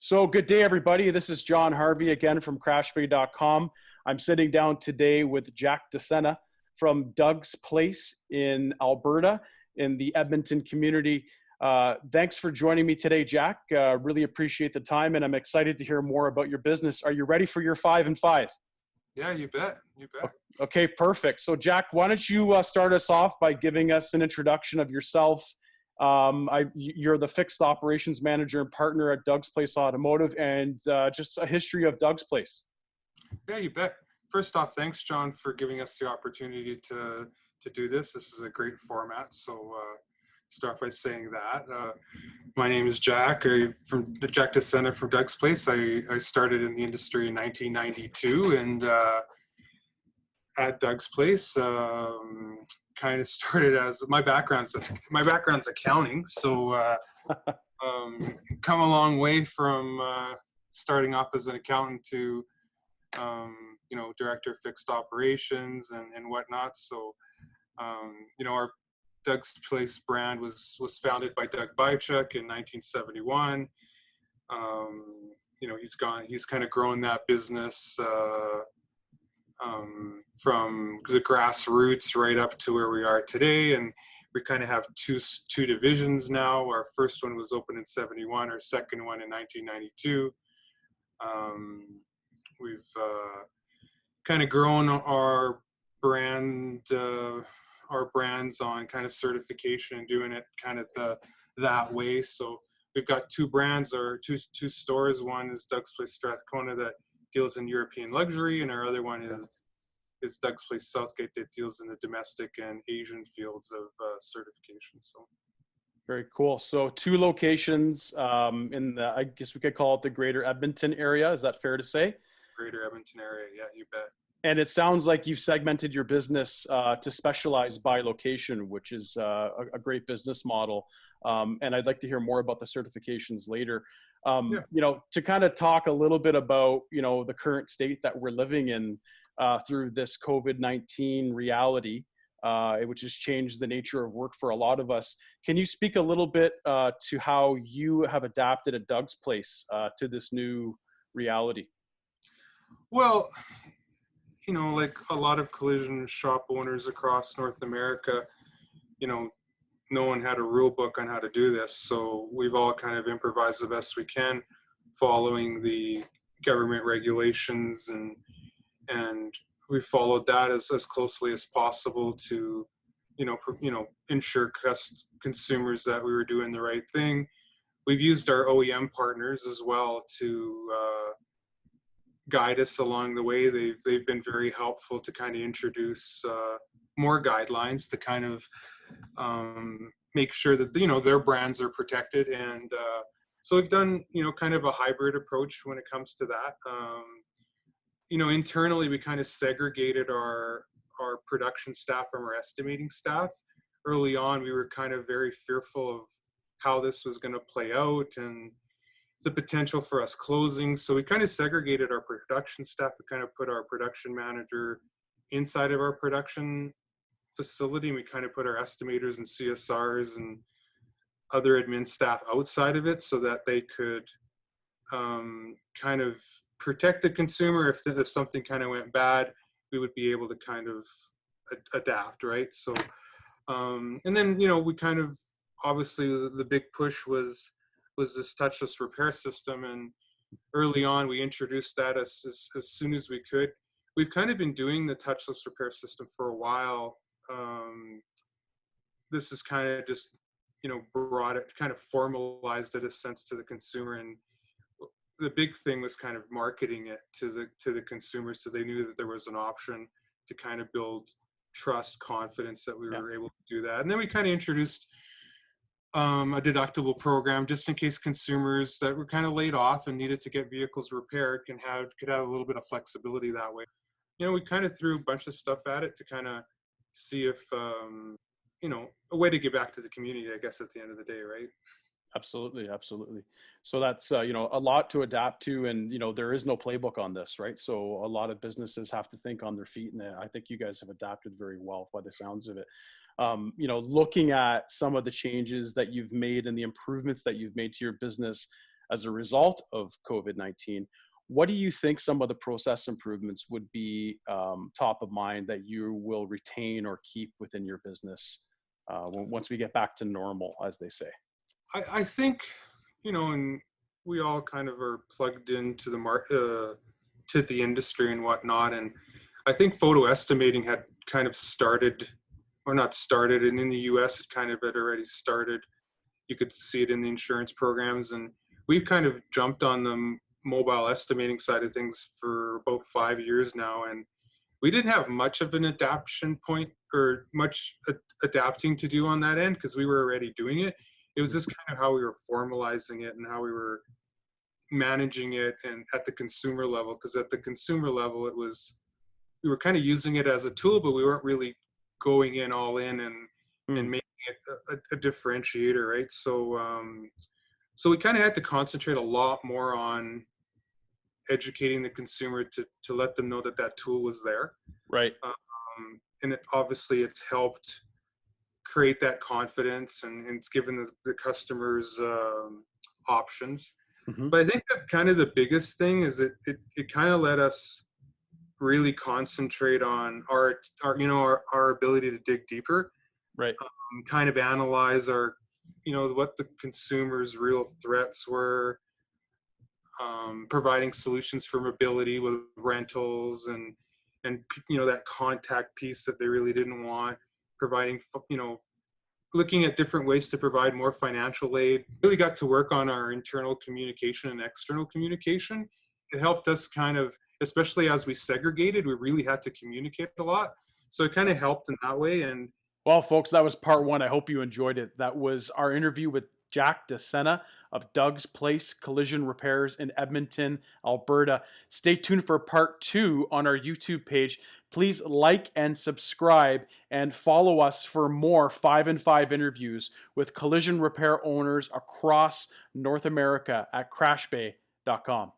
So good day, everybody. This is John Harvey again from crashbay.com. I'm sitting down today with Jack Sena from Doug's Place in Alberta in the Edmonton community. Thanks for joining me today, Jack. Really appreciate the time, and I'm excited to hear more about your business. Are you ready for your 5 and 5? Yeah, you bet. You bet. Okay, perfect. So Jack, why don't you start us off by giving us an introduction of yourself. You're the fixed operations manager and partner at Doug's Place Automotive, and just a history of Doug's Place. Yeah, you bet. First off, thanks, John, for giving us the opportunity to do this. This is a great format. So start by saying that. My name is Jack. From Jack Sena from Doug's Place. I started in the industry in 1992, and at Doug's Place, kind of started as my background's accounting. So come a long way from starting off as an accountant to director of fixed operations and whatnot. So our Doug's Place brand was founded by Doug Bychuk in 1971. He's kind of grown that business from the grassroots right up to where we are today, and we kind of have two divisions now. Our first one was opened in 71, our second one in 1992. We've kind of grown our brands on kind of certification and doing it kind of that way. So we've got two brands, or two stores. One is Doug's Place Strathcona that deals in European luxury, and our other one is Doug's Place Southgate that deals in the domestic and Asian fields of certification. So very cool. So two locations in the, I guess we could call it the greater Edmonton area. Is that fair to say? Greater Edmonton area, yeah, you bet. And it sounds like you've segmented your business to specialize by location, which is a great business model. And I'd like to hear more about the certifications later. To kind of talk a little bit about, the current state that we're living in through this COVID-19 reality, which has changed the nature of work for a lot of us. Can you speak a little bit to how you have adapted at Doug's Place to this new reality? Well, like a lot of collision shop owners across North America, no one had a rule book on how to do this. So we've all kind of improvised the best we can, following the government regulations, and we followed that as closely as possible to, ensure consumers that we were doing the right thing. We've used our OEM partners as well to guide us along the way. They've been very helpful to kind of introduce more guidelines to kind of make sure that their brands are protected, and so we've done kind of a hybrid approach when it comes to that. Internally we kind of segregated our production staff from our estimating staff. Early on we were kind of very fearful of how this was going to play out and the potential for us closing. So we kind of segregated our production staff. We kind of put our production manager inside of our production facility, and we kind of put our estimators and CSRs and other admin staff outside of it so that they could kind of protect the consumer. If something kind of went bad, we would be able to kind of adapt, right? So and then we kind of, obviously the big push was this touchless repair system, and early on we introduced that as soon as we could. We've kind of been doing the touchless repair system for a while. This is kind of just brought it, kind of formalized it a sense to the consumer, and the big thing was kind of marketing it to the consumers, so they knew that there was an option to kind of build trust, confidence that we were able to do that. And then we kind of introduced a deductible program just in case consumers that were kind of laid off and needed to get vehicles repaired could have a little bit of flexibility that way. We kind of threw a bunch of stuff at it to kind of see if a way to get back to the community, I guess, at the end of the day, right? Absolutely. So that's a lot to adapt to, and there is no playbook on this, right? So a lot of businesses have to think on their feet, and I think you guys have adapted very well by the sounds of it. Looking at some of the changes that you've made and the improvements that you've made to your business, as a result of COVID-19. What do you think some of the process improvements would be top of mind that you will retain or keep within your business once we get back to normal, as they say? I think, and we all kind of are plugged into the to the industry and whatnot. And I think photo estimating had kind of started, or not started, and in the US it kind of had already started. You could see it in the insurance programs, and we've kind of jumped on the mobile estimating side of things for about 5 years now. And we didn't have much of an adaptation point or much adapting to do on that end because we were already doing it. It was just kind of how we were formalizing it and how we were managing it, and at the consumer level, because at the consumer level we were kind of using it as a tool, but we weren't really going in all in and making it a differentiator, right? So we kind of had to concentrate a lot more on educating the consumer to let them know that that tool was there. Right. And obviously it's helped create that confidence, and it's given the customers options. Mm-hmm. But I think that kind of the biggest thing is it kind of let us really concentrate on our ability to dig deeper, Right. kind of analyze our, what the consumer's real threats were, providing solutions for mobility with rentals and that contact piece that they really didn't want, providing, looking at different ways to provide more financial aid. Really got to work on our internal communication and external communication. It helped us kind of, especially as we segregated, we really had to communicate a lot. So it kind of helped in that way. And well, folks, that was part one. I hope you enjoyed it. That was our interview with Jack de Sena of Doug's Place Collision Repairs in Edmonton, Alberta. Stay tuned for part two on our YouTube page. Please like and subscribe and follow us for more 5 and 5 interviews with collision repair owners across North America at crashbay.com.